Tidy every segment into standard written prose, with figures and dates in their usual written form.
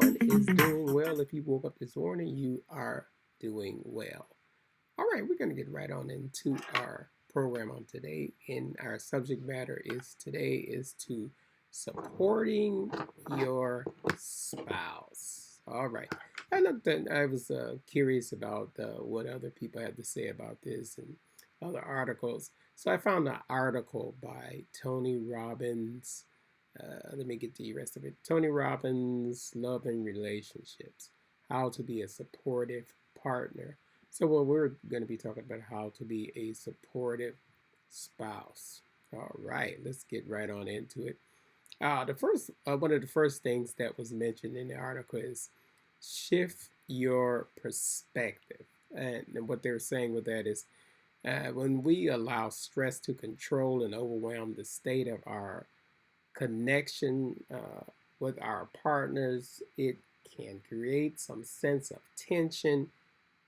everyone is doing well. If you woke up this morning, you are doing well. All right, we're going to get right on into our program on today. And our subject matter is today is to supporting your spouse. All right. I was curious about what other people had to say about this and other articles. So I found an article by Tony Robbins. Let me get the rest of it. Tony Robbins, Love and Relationships, How to Be a Supportive Partner. So, well, we're going to be talking about how to be a supportive spouse. All right, let's get right on into it. One of the first things that was mentioned in the article is shift your perspective. And what they're saying with that is when we allow stress to control and overwhelm the state of our connection with our partners, it can create some sense of tension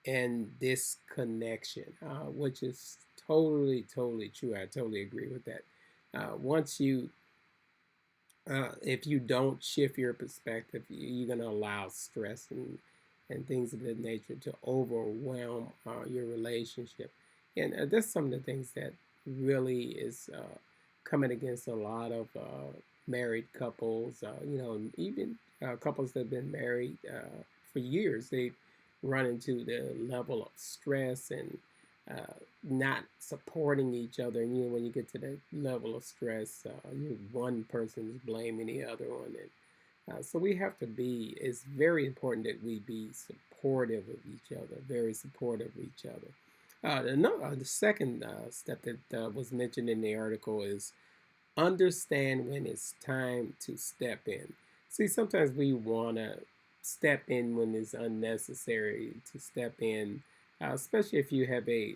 and disconnection, which is totally, totally true. I totally agree with that. Once you, if you don't shift your perspective, you're going to allow stress and things of that nature to overwhelm your relationship. And that's some of the things that really is coming against a lot of married couples, even couples that have been married for years. They run into the level of stress and not supporting each other. And when you get to that level of stress, one person is blaming the other one. And so we have to be, it's very important that we be supportive of each other, very supportive of each other. The second step that was mentioned in the article is understand when it's time to step in. See, sometimes we want to step in when it's unnecessary to step in, especially if you have a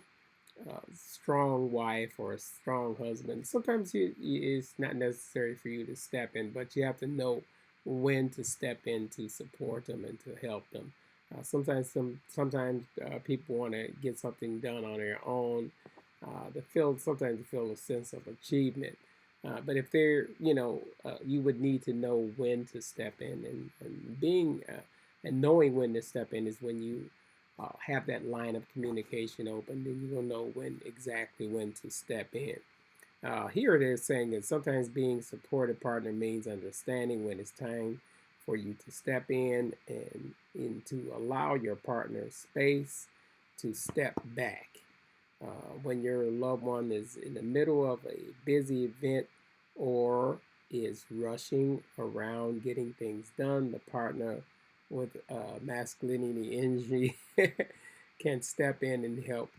strong wife or a strong husband. Sometimes it's not necessary for you to step in, but you have to know when to step in to support them and to help them. Sometimes people want to get something done on their own. Sometimes they feel a sense of achievement. But if they're, you would need to know when to step in, and knowing when to step in is when you have that line of communication open. Then you will know exactly when to step in. Here they're saying that sometimes being supportive partner means understanding when it's time for you to step in and to allow your partner space to step back. When your loved one is in the middle of a busy event or is rushing around getting things done, the partner with masculinity energy can step in and help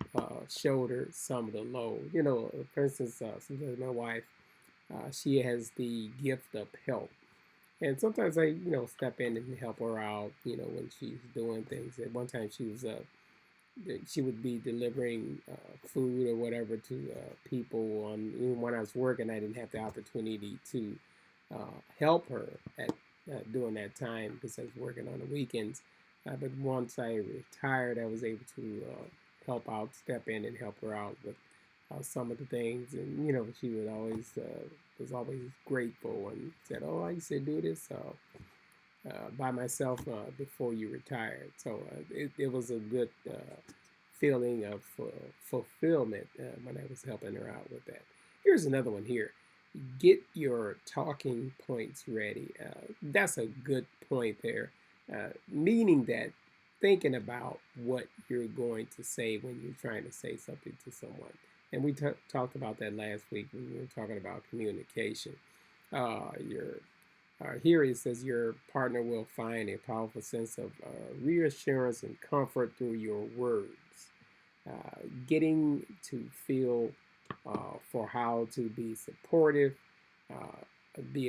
shoulder some of the load. For instance, sometimes my wife, she has the gift of help. And sometimes I, step in and help her out, when she's doing things. At one time, she would be delivering food or whatever to people. Even when I was working, I didn't have the opportunity to help her at during that time because I was working on the weekends. But once I retired, I was able to help out, step in, and help her out with some of the things. And she would always was always grateful and said, "Oh, I used to do this by myself before you retired." So it was a good feeling of fulfillment when I was helping her out with that. Here's another one here. Get your talking points ready. That's a good point there, meaning that thinking about what you're going to say when you're trying to say something to someone. And we talked about that last week when we were talking about communication. Here it says your partner will find a powerful sense of reassurance and comfort through your words. Getting to feel for how to be a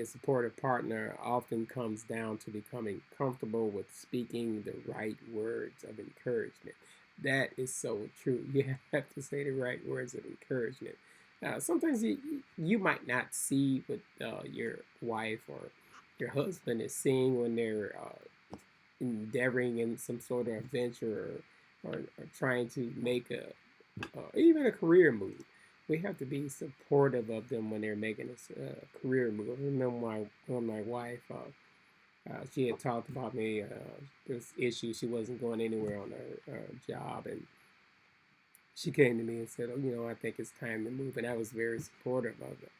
supportive partner often comes down to becoming comfortable with speaking the right words of encouragement. That is so true. You have to say the right words of encouragement. Sometimes you might not see what your wife or your husband is seeing when they're endeavoring in some sort of venture or trying to make even a career move. We have to be supportive of them when they're making a career move. I remember my wife. She had talked about me, this issue. She wasn't going anywhere on her job, and she came to me and said, "Oh, I think it's time to move." And I was very supportive of it.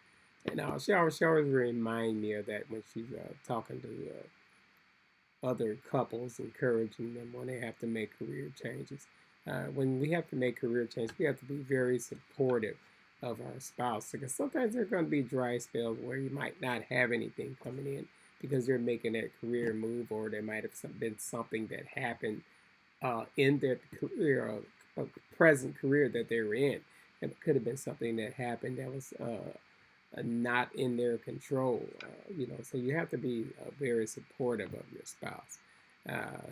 And she always remind me of that when she's talking to other couples, encouraging them when they have to make career changes. When we have to make career changes, we have to be very supportive of our spouse, because sometimes there are going to be dry spells where you might not have anything coming in because they're making that career move, or there might have been something that happened in their career, present career that they were in. It could have been something that happened that was not in their control. So you have to be very supportive of your spouse.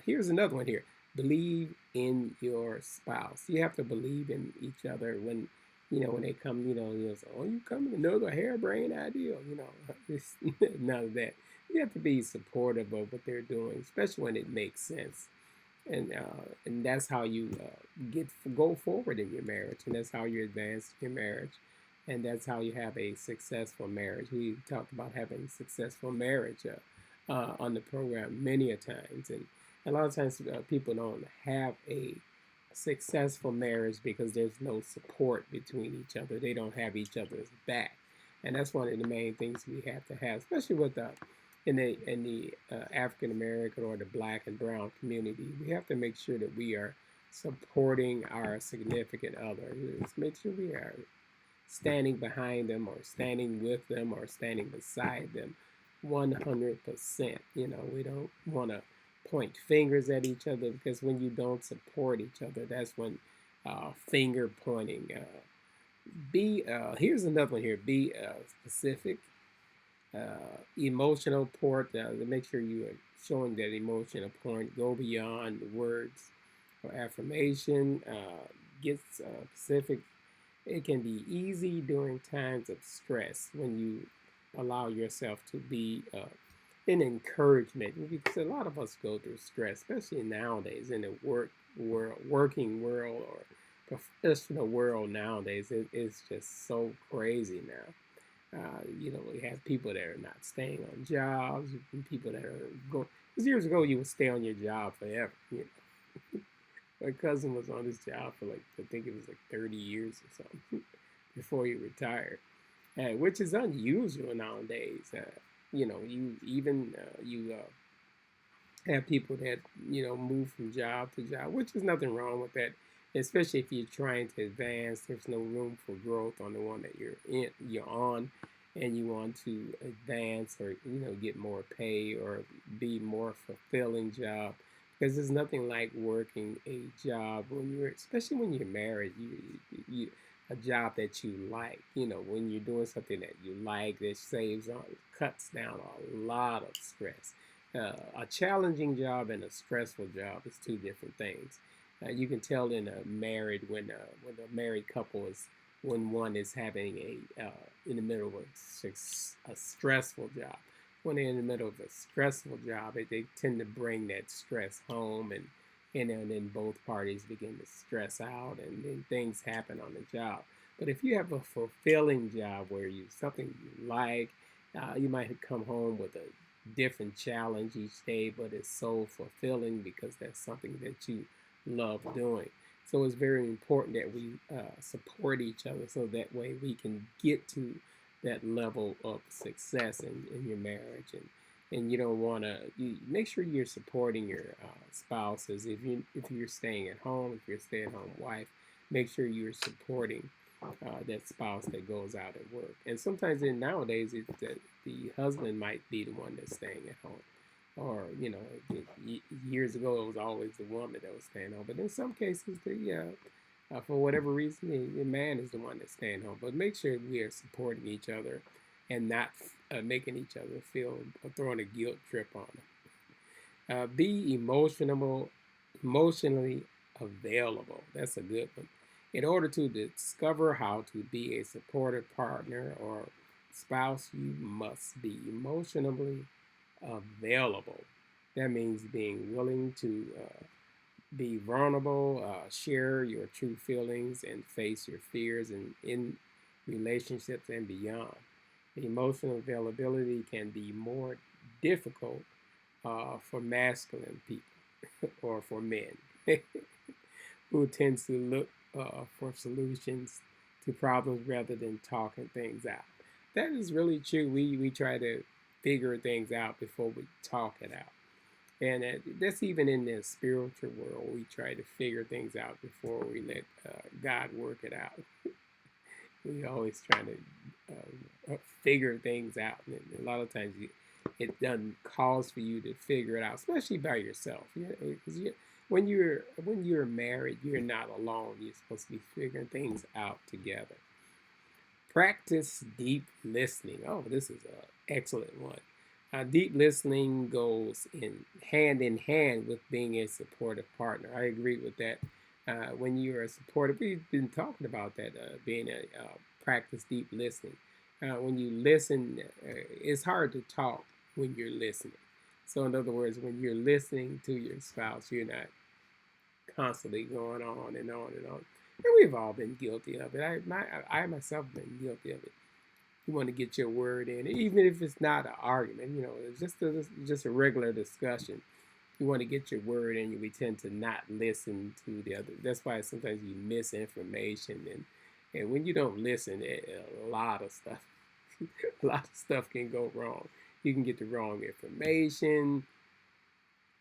Here's another one here. Believe in your spouse. You have to believe in each other when they come, say, "Oh, you come with another harebrained idea," it's none of that. You have to be supportive of what they're doing, especially when it makes sense. And that's how you go forward in your marriage, and that's how you advance your marriage, and that's how you have a successful marriage. We talked about having successful marriage on the program many a times, and a lot of times people don't have a successful marriage because there's no support between each other. They don't have each other's back, and that's one of the main things we have to have, especially with in the African American or the Black and Brown community. We have to make sure that we are supporting our significant other. Let's make sure we are standing behind them, or standing with them, or standing beside them 100%. We don't want to point fingers at each other, because when you don't support each other, that's when finger pointing. Here's another one here. Be specific, emotional port. To make sure you are showing that emotional point. Go beyond words or affirmation. Get specific. It can be easy during times of stress when you allow yourself to be an encouragement, because a lot of us go through stress, especially nowadays in the working world, or professional world nowadays. It's just so crazy now. We have people that are not staying on jobs, and people that are going. Because years ago, you would stay on your job forever. My cousin was on his job for I think it was 30 years or something before he retired, which is unusual nowadays. You have people that move from job to job, which is nothing wrong with that. Especially if you're trying to advance, there's no room for growth on the one that you're on, and you want to advance, or get more pay, or be more fulfilling job. Because there's nothing like working a job especially when you're married. You a job that you like. When you're doing something that you like, that cuts down a lot of stress. A challenging job and a stressful job is two different things. You can tell in a married when a married couple is, when one is having in the middle of a stressful job. When they're in the middle of a stressful job, they tend to bring that stress home, and then both parties begin to stress out, and then things happen on the job. But if you have a fulfilling job where something you like, you might come home with a different challenge each day, but it's so fulfilling because that's something that you love doing. So it's very important that we support each other, so that way we can get to that level of success in your marriage. And you don't want to, you make sure you're supporting your spouses. If you're staying at home, if you're a stay-at-home wife, make sure you're supporting that spouse that goes out at work. And sometimes nowadays it's that the husband might be the one that's staying at home, or years ago it was always the woman that was staying home. But in some cases, for whatever reason, the man is the one that's staying home. But make sure we are supporting each other, and not making each other feel, or throwing a guilt trip on them. Be emotionally available. That's a good one. In order to discover how to be a supportive partner or spouse, you must be emotionally available. That means being willing to be vulnerable, share your true feelings, and face your fears in relationships and beyond. The emotional availability can be more difficult for masculine people or for men who tends to look for solutions to problems rather than talking things out. That is really true. We try to figure things out before we talk it out. And that's even in the spiritual world. We try to figure things out before we let God work it out. We always trying to figure things out. And a lot of times it doesn't cause for you to figure it out, especially by yourself. Because when you're married, you're not alone. You're supposed to be figuring things out together. Practice deep listening. Oh, this is an excellent one. Deep listening goes in hand with being a supportive partner. I agree with that. When you're a supportive, we've been talking about that, being a practice deep listening. When you listen, it's hard to talk when you're listening. So, in other words, when you're listening to your spouse, you're not constantly going on and on and on. And we've all been guilty of it. I myself have been guilty of it. You want to get your word in, even if it's not an argument. It's just a regular discussion. You want to get your word in. We tend to not listen to the other. That's why sometimes you miss information, and when you don't listen, a lot of stuff, a lot of stuff can go wrong. You can get the wrong information.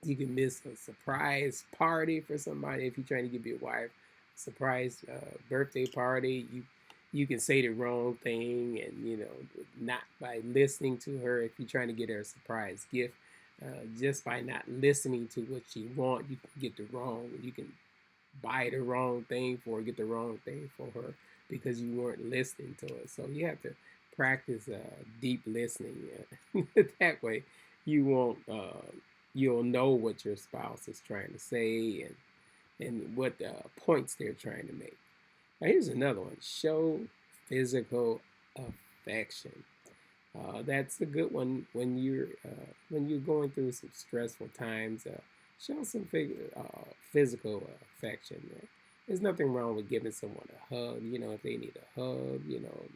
You can miss a surprise party for somebody if you're trying to give your wife a surprise birthday party. You can say the wrong thing, and not by listening to her. If you're trying to get her a surprise gift, just by not listening to what she wants, you can get the wrong. You can buy the wrong thing for her, get the wrong thing for her because you weren't listening to her. So you have to practice deep listening. That way, you won't. You'll know what your spouse is trying to say and what points they're trying to make. Now, here's another one. Show physical affection. That's a good one when you're going through some stressful times. Show some physical affection. There's nothing wrong with giving someone a hug. If they need a hug,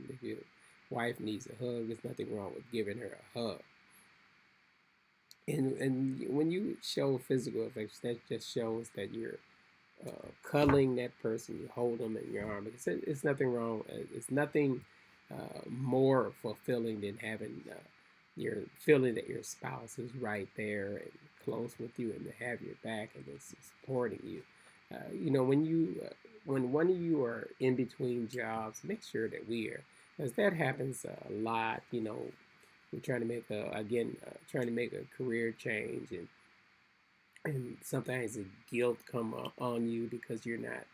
if your wife needs a hug, there's nothing wrong with giving her a hug. And when you show physical affection, that just shows that you're cuddling that person. You hold them in your arm. It's nothing wrong. It's nothing more fulfilling than having your feeling that your spouse is right there and close with you and to have your back and is supporting you. When one of you are in between jobs, make sure that because that happens a lot. We're trying to make trying to make a career change, and sometimes the guilt come on you because you're not,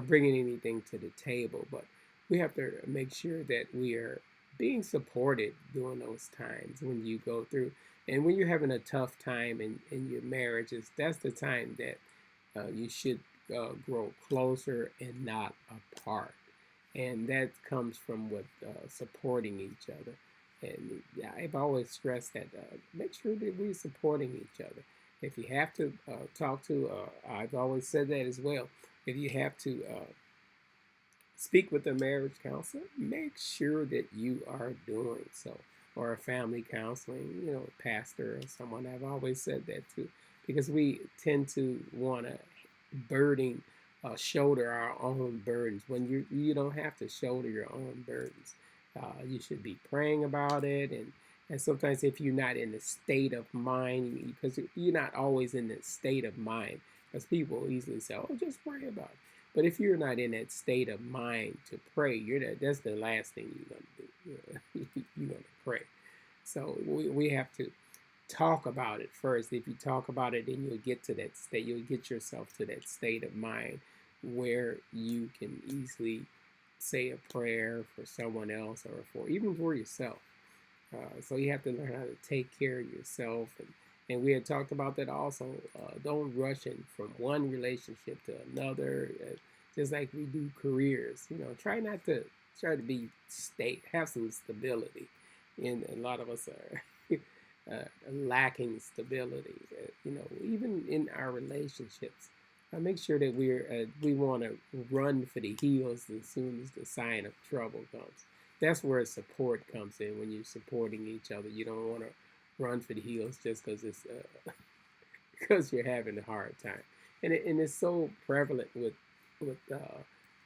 bringing anything to the table. But we have to make sure that we are being supported during those times when you go through, and when you're having a tough time in your marriages. That's the time that you should grow closer and not apart, and that comes from supporting each other. And I've always stressed that make sure that we're supporting each other. If you have to talk to, I've always said that as well. If you have to speak with a marriage counselor, make sure that you are doing so. Or a family counseling, a pastor or someone. I've always said that too, because we tend to want to shoulder our own burdens when you don't have to shoulder your own burdens. You should be praying about it, and sometimes if you're not in the state of mind, because you're not always in the state of mind, because people easily say, "Oh, just pray about it." But if you're not in that state of mind to pray, that's the last thing you're gonna do. You're gonna pray. So we have to talk about it first. If you talk about it, then you'll get to that state. You'll get yourself to that state of mind where you can easily say a prayer for someone else or even for yourself. So you have to learn how to take care of yourself. And we had talked about that also. Don't rush in from one relationship to another, just like we do careers. Try to be have some stability. And a lot of us are lacking stability, even in our relationships. Make sure that we want to run for the hills as soon as the sign of trouble comes. That's where support comes in. When you're supporting each other, you don't want to run for the hills just because it's because you're having a hard time, and it's so prevalent with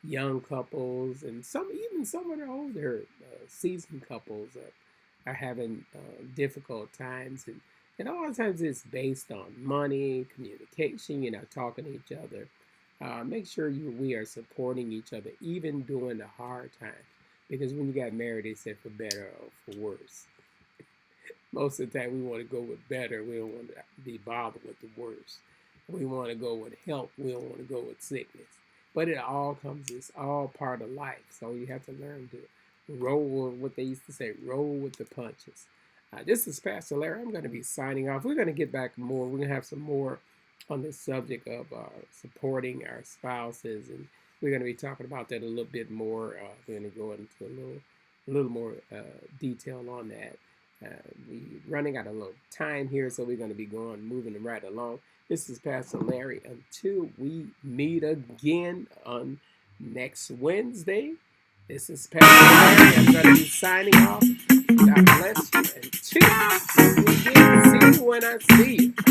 young couples and some of the older seasoned couples are having difficult times, and a lot of times it's based on money, communication. You're not talking to each other. Make sure we are supporting each other even during the hard times, because when you got married, they said for better or for worse. Most of the time, we want to go with better. We don't want to be bothered with the worst. We want to go with health. We don't want to go with sickness. But it all comes, it's all part of life. So you have to learn to roll, what they used to say, roll with the punches. This is Pastor Larry. I'm going to be signing off. We're going to get back more. We're going to have some more on the subject of supporting our spouses. And we're going to be talking about that a little bit more. We're going to go into a little more detail on that. We're running out of a little time here, so we're going to be moving right along. This is Pastor Larry. Until we meet again on next Wednesday, this is Pastor Larry. I'm going to be signing off. God bless you. Until we meet again, see you when I see you.